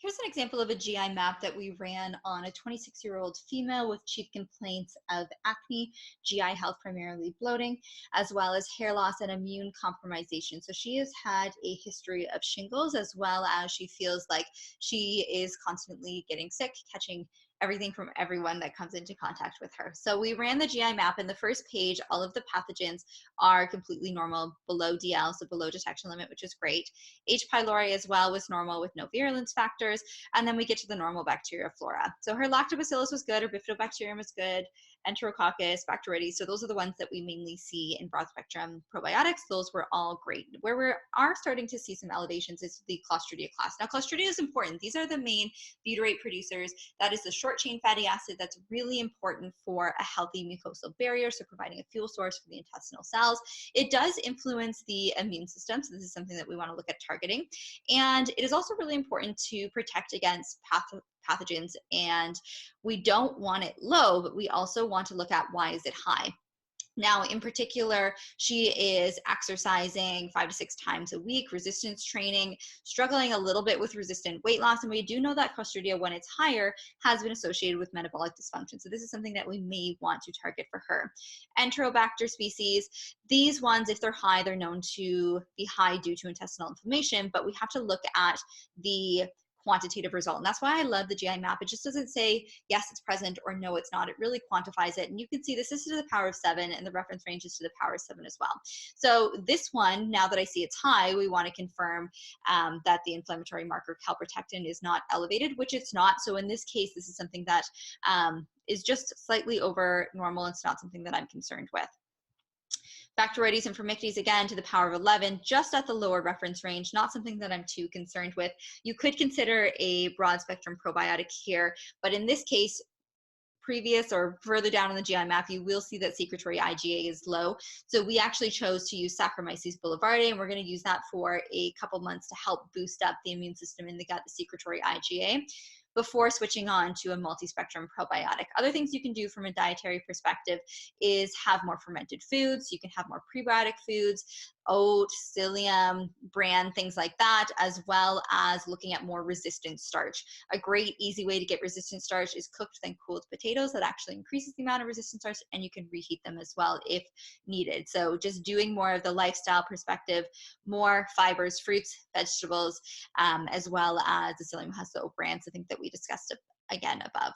Here's an example of a GI map that we ran on a 26-year-old female with chief complaints of acne, GI health, primarily bloating, as well as hair loss and immune compromisation. So she has had a history of shingles, as well as she feels like she is constantly getting sick, catching everything from everyone that comes into contact with her. So we ran the GI map. In the first page, all of the pathogens are completely normal, below DL, so below detection limit, which is great. H. pylori as well was normal with no virulence factors. And then we get to the normal bacterial flora. So her lactobacillus was good, her bifidobacterium was good, enterococcus, Bacteroides. So those are the ones that we mainly see in broad spectrum probiotics. Those were all great. Where we are starting to see some elevations is the Clostridia class. Now, Clostridia is important. These are the main butyrate producers. That is the short chain fatty acid that's really important for a healthy mucosal barrier, so providing a fuel source for the intestinal cells. It does influence the immune system, so this is something that we want to look at targeting. And it is also really important to protect against pathogens, and we don't want it low, but we also want to look at why is it high. Now, in particular, she is exercising 5 to 6 times a week, resistance training, struggling a little bit with resistant weight loss. And we do know that Clostridia, when it's higher, has been associated with metabolic dysfunction. So this is something that we may want to target for her. Enterobacter species, these ones, if they're high, they're known to be high due to intestinal inflammation, but we have to look at the quantitative result. And that's why I love the GI map. It just doesn't say, yes, it's present, or no, it's not. It really quantifies it. And you can see this is to the power of 7, and the reference range is to the power of 7 as well. So this one, now that I see it's high, we want to confirm that the inflammatory marker calprotectin is not elevated, which it's not. So in this case, this is something that is just slightly over normal. It's not something that I'm concerned with. Bacteroides and Firmicutes, again, to the power of 11, just at the lower reference range, not something that I'm too concerned with. You could consider a broad spectrum probiotic here, but in this case, previous or further down on the GI map, you will see that Secretory Iga is low. So we actually chose to use Saccharomyces boulevardiae, and we're going to use that for a couple months to help boost up the immune system in the gut, the Secretory Iga, before switching on to a multi-spectrum probiotic. Other things you can do from a dietary perspective is have more fermented foods. You can have more prebiotic foods, oat, psyllium, bran, things like that, as well as looking at more resistant starch. A great easy way to get resistant starch is cooked then cooled potatoes. That actually increases the amount of resistant starch, and you can reheat them as well if needed. So just doing more of the lifestyle perspective, more fibers, fruits, vegetables, as well as the psyllium husk brands, I think that we discussed again above.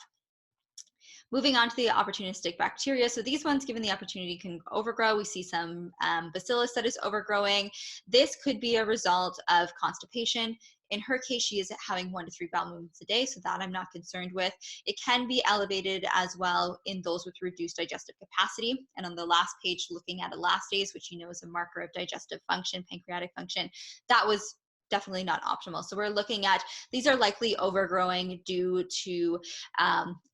Moving on to the opportunistic bacteria. So these ones, given the opportunity, can overgrow. We see some bacillus that is overgrowing. This could be a result of constipation. In her case, she is having 1 to 3 bowel movements a day, so that I'm not concerned with. It can be elevated as well in those with reduced digestive capacity. And on the last page, looking at elastase, which you know is a marker of digestive function, pancreatic function, that was definitely not optimal. So we're looking at, these are likely overgrowing due to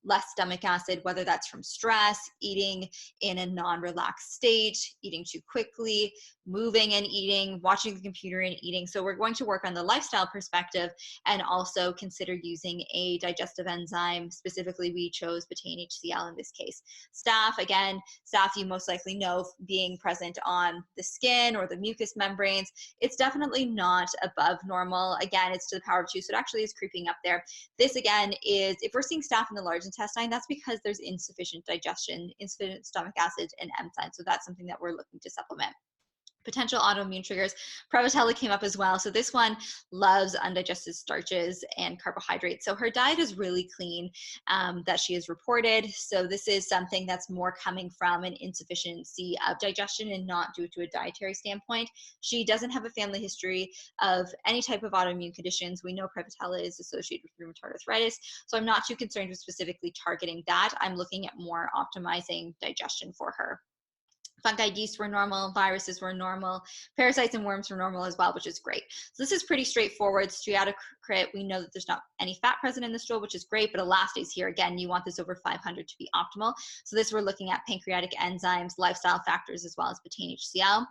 less stomach acid, whether that's from stress, eating in a non-relaxed state, eating too quickly, moving and eating, watching the computer and eating. So we're going to work on the lifestyle perspective and also consider using a digestive enzyme. Specifically, we chose betaine HCl in this case. Staph, again, staph you most likely know being present on the skin or the mucous membranes. It's definitely not above normal. Again, it's to the power of 2, so it actually is creeping up there. This again is, if we're seeing staph in the large intestine, that's because there's insufficient digestion, insufficient stomach acid and enzymes. So that's something that we're looking to supplement. Potential autoimmune triggers. Prevotella came up as well. So this one loves undigested starches and carbohydrates. So her diet is really clean that she has reported. So this is something that's more coming from an insufficiency of digestion and not due to a dietary standpoint. She doesn't have a family history of any type of autoimmune conditions. We know Prevotella is associated with rheumatoid arthritis. So I'm not too concerned with specifically targeting that. I'm looking at more optimizing digestion for her. Fungi, yeast were normal, viruses were normal, parasites and worms were normal as well, which is great. So this is pretty straightforward. Steatocrit, we know that there's not any fat present in the stool, which is great, but elastase here, again, you want this over 500 to be optimal. So this we're looking at pancreatic enzymes, lifestyle factors, as well as betaine HCl.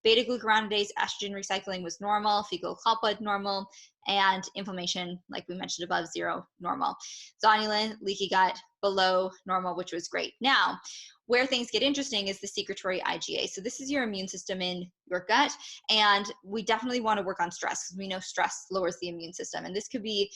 Beta-glucuronidase, estrogen recycling was normal, fecal occult blood normal, and inflammation, like we mentioned above, 0 normal. Zonulin, leaky gut, below normal, which was great. Now, where things get interesting is the secretory IgA. So this is your immune system in your gut, and we definitely want to work on stress because we know stress lowers the immune system. And this could be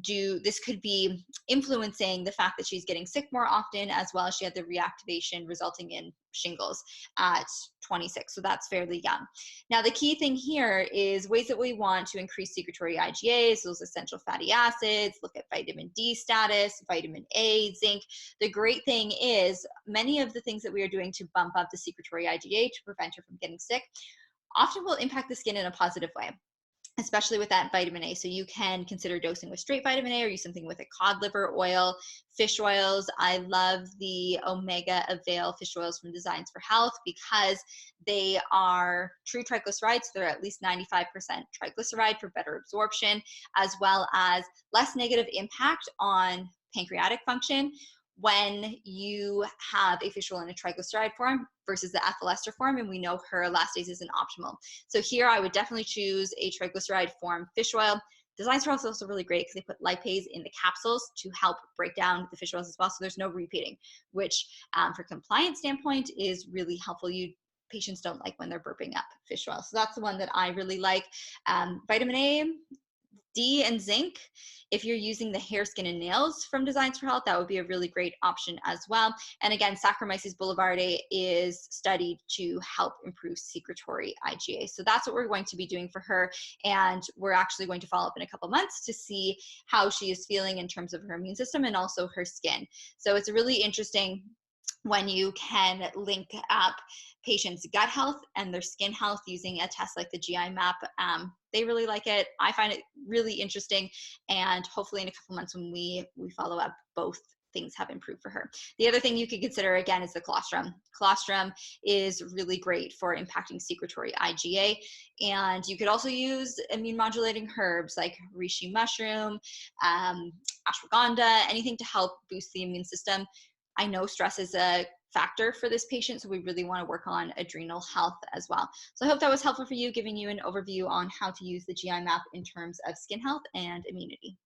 this could be influencing the fact that she's getting sick more often, as well as she had the reactivation resulting in shingles at 26. So that's fairly young. Now, the key thing here is ways that we want to increase secretory IgAs, those essential fatty acids, look at vitamin D status, vitamin A, zinc. The great thing is many of the things that we are doing to bump up the secretory IgA to prevent her from getting sick often will impact the skin in a positive way, especially with that vitamin A. So you can consider dosing with straight vitamin A or use something with a cod liver oil, fish oils. I love the Omega Avail fish oils from Designs for Health because they are true triglycerides. They're at least 95% triglyceride for better absorption, as well as less negative impact on pancreatic function when you have a fish oil in a triglyceride form versus the ethyl ester form, and we know her elastase isn't optimal. So here I would definitely choose a triglyceride form fish oil. Designs for Health is also really great because they put lipase in the capsules to help break down the fish oils as well, so there's no repeating, which for compliance standpoint is really helpful. Patients don't like when they're burping up fish oil, so that's the one that I really like. Vitamin A, D, and zinc. If you're using the hair, skin, and nails from Designs for Health, that would be a really great option as well. And again, Saccharomyces boulevardiae is studied to help improve secretory IgA. So that's what we're going to be doing for her. And we're actually going to follow up in a couple months to see how she is feeling in terms of her immune system and also her skin. So it's really interesting when you can link up patients' gut health and their skin health using a test like the GIMAP. They really like it. I find it really interesting, and hopefully in a couple months when we follow up, both things have improved for her. The other thing you could consider again is the colostrum. Colostrum is really great for impacting secretory IgA, and you could also use immune modulating herbs like reishi mushroom, ashwagandha, anything to help boost the immune system. I know stress is a factor for this patient, so we really want to work on adrenal health as well. So I hope that was helpful for you, giving you an overview on how to use the GI map in terms of skin health and immunity.